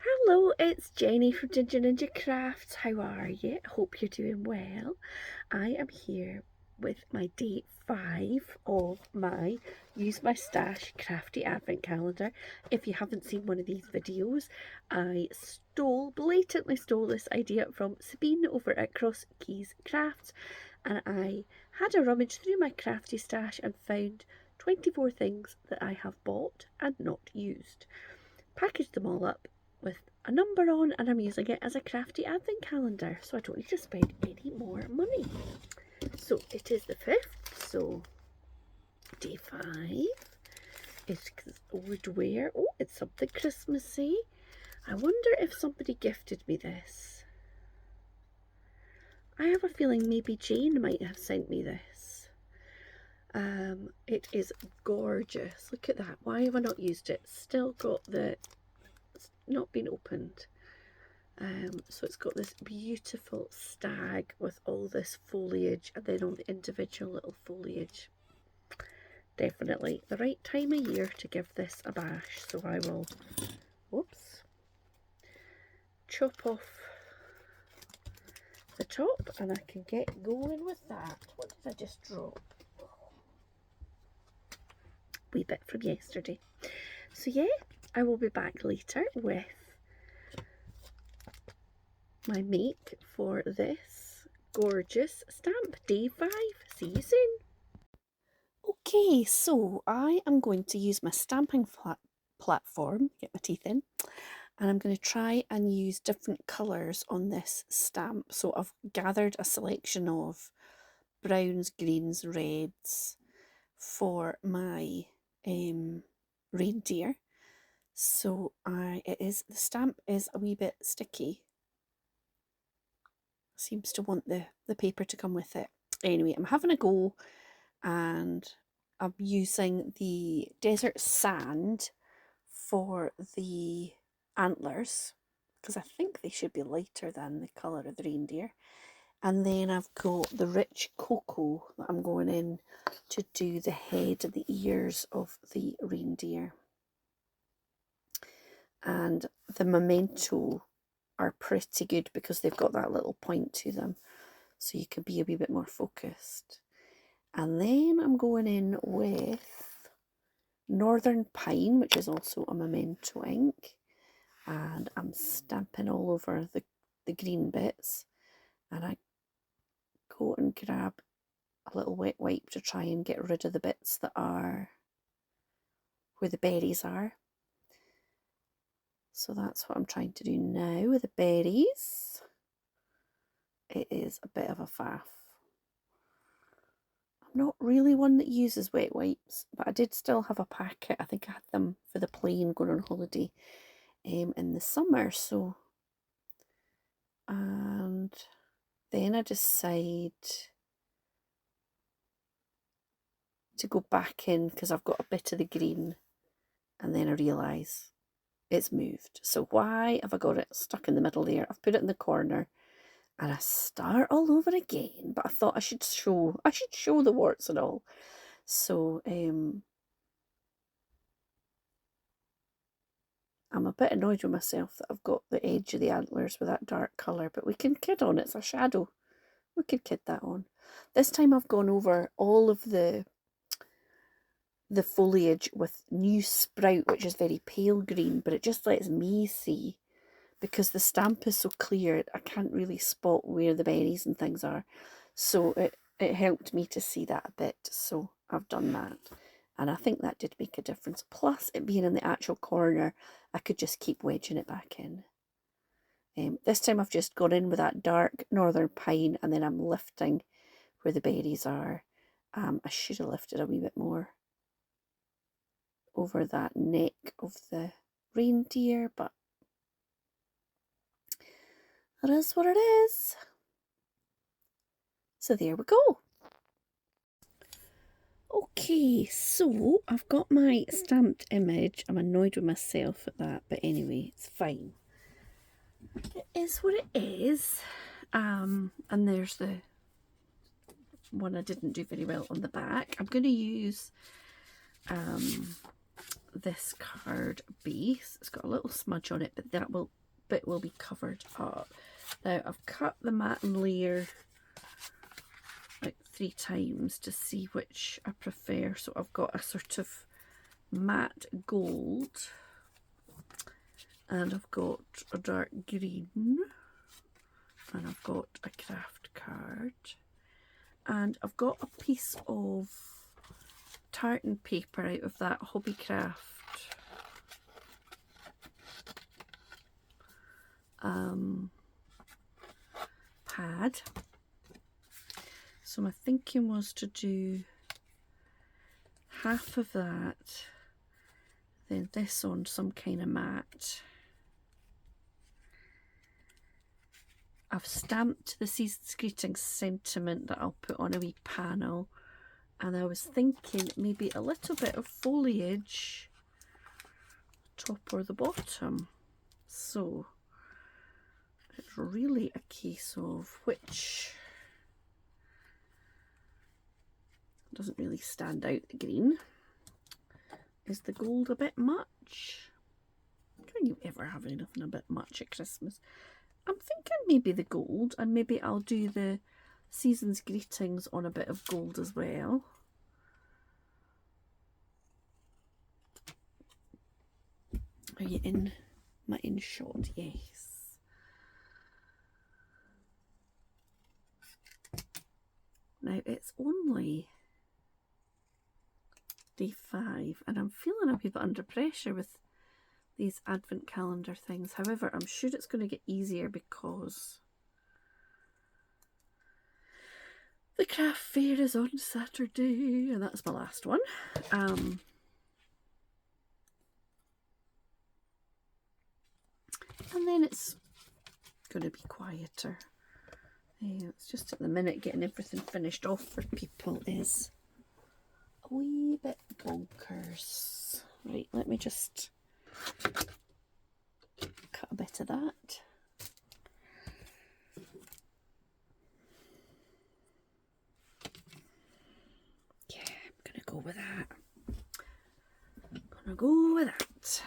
Hello, it's Jenny from Ginger Ninja Crafts. How are you? Hope you're doing well. I am here with my day 5 of my Use My Stash Crafty Advent Calendar. If you haven't seen one of these videos, I blatantly stole this idea from Sabine over at Cross Keys Crafts, and I had a rummage through my crafty stash and found 24 things that I have bought and not used. Packaged them all up with a number on, and I'm using it as a crafty advent calendar, so I don't need to spend any more money. So it is the 5th, so day 5 is woodware. Oh, it's something Christmassy. I wonder if somebody gifted me this. I have a feeling maybe Jane might have sent me this. It is gorgeous. Look at that. Why have I not used it? Still got it's not been opened. So it's got this beautiful stag with all this foliage, and then all the individual little foliage. Definitely the right time of year to give this a bash. So I will, whoops, chop off the top and I can get going with that. What did I just drop? Wee bit from yesterday. So yeah, I will be back later with my make for this gorgeous stamp. Day 5. See you soon. Okay, so I am going to use my stamping platform, get my teeth in, and I'm going to try and use different colours on this stamp. So I've gathered a selection of browns, greens, reds for my reindeer. So the stamp is a wee bit sticky. Seems to want the paper to come with it. Anyway, I'm having a go, and I'm using the desert sand for the antlers because I think they should be lighter than the colour of the reindeer. And then I've got the rich cocoa that I'm going in to do the head and the ears of the reindeer. And the memento are pretty good because they've got that little point to them, so you can be a wee bit more focused. And then I'm going in with Northern Pine, which is also a memento ink, and I'm stamping all over the green bits, and I go and grab a little wet wipe to try and get rid of the bits that are where the berries are. So that's what I'm trying to do now with the berries. It is a bit of a faff. I'm not really one that uses wet wipes, but I did still have a packet. I think I had them for the plane going on holiday in the summer. So, and then I decide to go back in because I've got a bit of the green, and then I realise it's moved. So why have I got it stuck in the middle there? I've put it in the corner, and I start all over again. But I thought I should show the warts and all. So I'm a bit annoyed with myself that I've got the edge of the antlers with that dark colour, but we can kid on. It's a shadow. We could kid that on. This time I've gone over all of the foliage with new sprout, which is very pale green, but it just lets me see, because the stamp is so clear, I can't really spot where the berries and things are. So it helped me to see that a bit, so I've done that. And I think that did make a difference. Plus, it being in the actual corner, I could just keep wedging it back in. This time I've just gone in with that dark Northern Pine, and then I'm lifting where the berries are. I should have lifted a wee bit more over that neck of the reindeer, but that is what it is. So there we go. Okay, so I've got my stamped image. I'm annoyed with myself at that, but anyway, it's fine. It is what it is. And there's the one I didn't do very well on the back. I'm going to use this card base. It's got a little smudge on it, but that bit will be covered up. Now I've cut the matte layer like 3 times to see which I prefer. So I've got a sort of matte gold, and I've got a dark green, and I've got a craft card, and I've got a piece of tartan paper out of that Hobbycraft pad. So my thinking was to do half of that, then this on some kind of mat. I've stamped the Season's Greetings sentiment that I'll put on a wee panel, and I was thinking maybe a little bit of foliage top or the bottom. So it's really a case of which doesn't really stand out. The green. Is the gold a bit much? Can you ever have anything a bit much at Christmas? I'm thinking maybe the gold, and maybe I'll do the Season's Greetings on a bit of gold as well. Are you in my in shot? Yes. Now it's only day 5, and I'm feeling a wee bit under pressure with these advent calendar things. However, I'm sure it's going to get easier because the craft fair is on Saturday, and that's my last one. And then it's going to be quieter. It's just at the minute getting everything finished off for people is a wee bit bonkers. Right, let me just cut a bit of that. Yeah, I'm gonna go with that. Gonna go with that.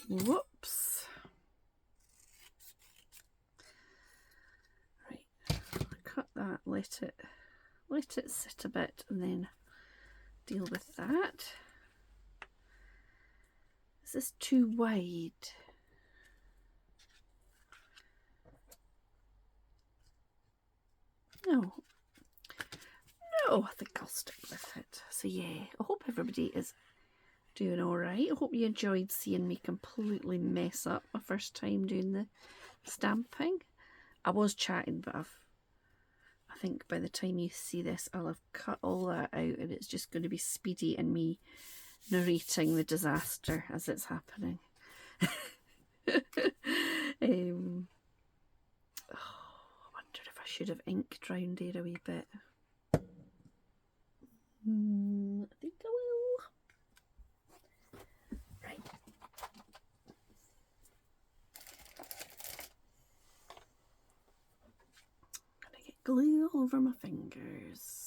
Whoops. Right, cut that, let it sit a bit, and then deal with that. Is this too wide? No. No, I think I'll stick with it. So yeah, I hope everybody is doing alright. I hope you enjoyed seeing me completely mess up my first time doing the stamping. I was chatting, but I think by the time you see this, I'll have cut all that out, and it's just going to be Speedy and me narrating the disaster as it's happening. Oh, I wonder if I should have inked round here a wee bit. I think I will. Right. Gonna get glue all over my fingers.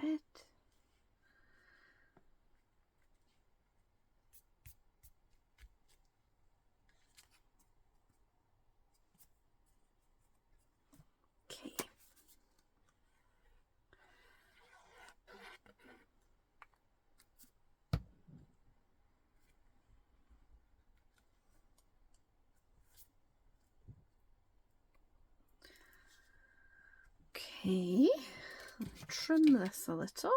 Bit. Okay. Okay. Trim this a little.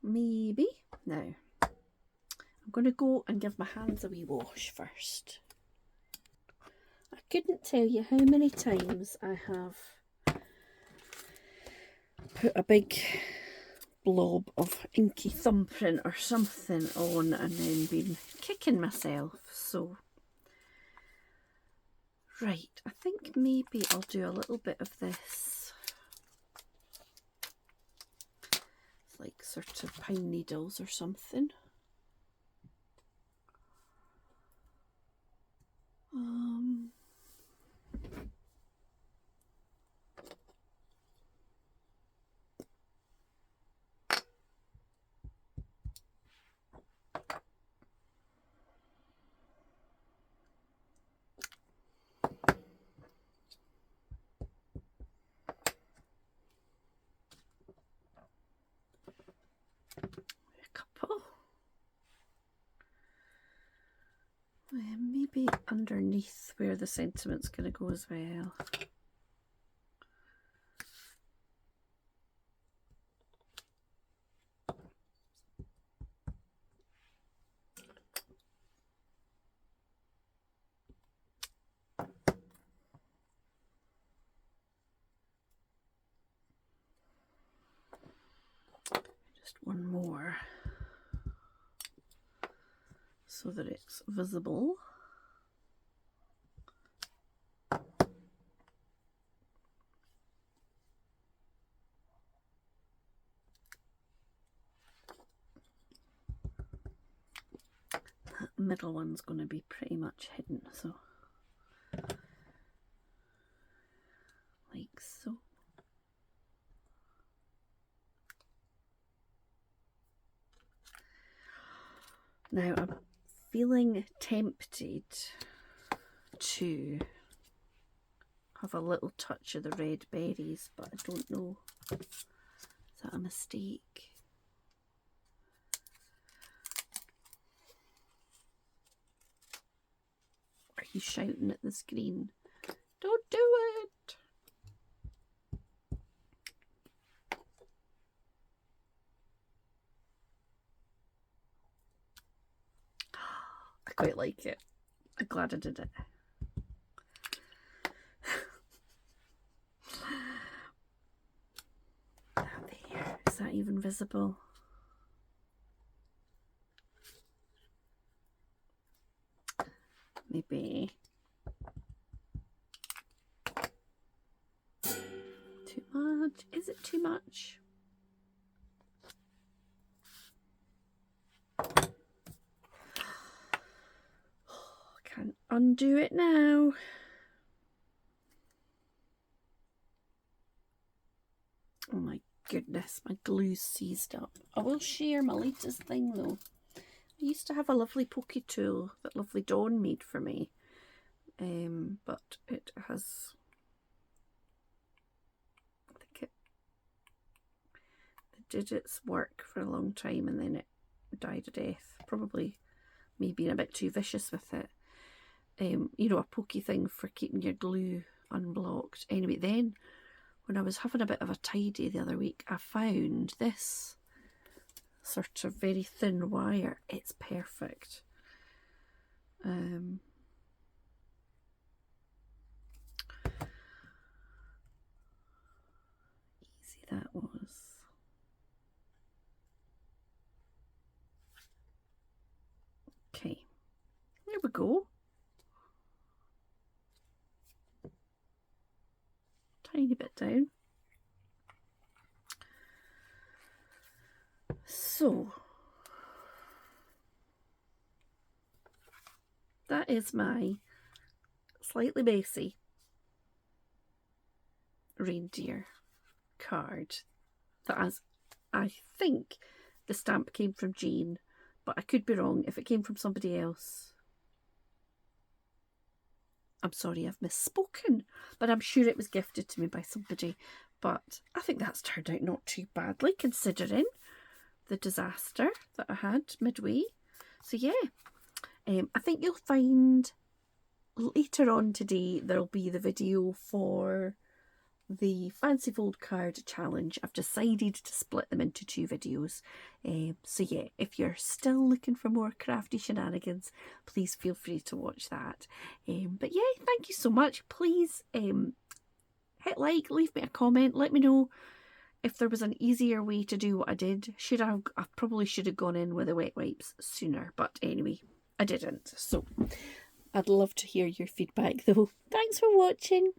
maybe. Now, I'm going to go and give my hands a wee wash first. I couldn't tell you how many times I have put a big blob of inky thumbprint or something on and then been kicking myself. So, right, I think maybe I'll do a little bit of this. It's like sort of pine needles or something. Maybe underneath where the sentiment's going to go as well. Just one more so that it's visible. Middle one's going to be pretty much hidden, so like so. Now I'm feeling tempted to have a little touch of the red berries, but I don't know, is that a mistake? Are you shouting at the screen? Don't do it! I quite like it. I'm glad I did it. There, is that even visible? Maybe too much. Is it too much? Can't undo it now. Oh my goodness, my glue's seized up. I will share my latest thing though. I used to have a lovely pokey tool that lovely Dawn made for me, but it has, I think it did its work for a long time and then it died a death. Probably me being a bit too vicious with it. You know, a pokey thing for keeping your glue unblocked. Anyway, then when I was having a bit of a tidy the other week, I found this sort of very thin wire. It's perfect. Easy that was. Okay, there we go. Tiny bit down. So that is my slightly messy reindeer card that I think the stamp came from Jean, but I could be wrong. If it came from somebody else, I'm sorry, I've misspoken, but I'm sure it was gifted to me by somebody. But I think that's turned out not too badly considering the disaster that I had midway. So yeah, I think you'll find later on today there'll be the video for the Fancy Fold Card Challenge, I've decided to split them into 2 videos. So yeah, if you're still looking for more crafty shenanigans, please feel free to watch that. But yeah, thank you so much. Please hit like, leave me a comment, let me know if there was an easier way to do what I did. I probably should have gone in with the wet wipes sooner, but anyway, I didn't. So I'd love to hear your feedback though. Thanks for watching.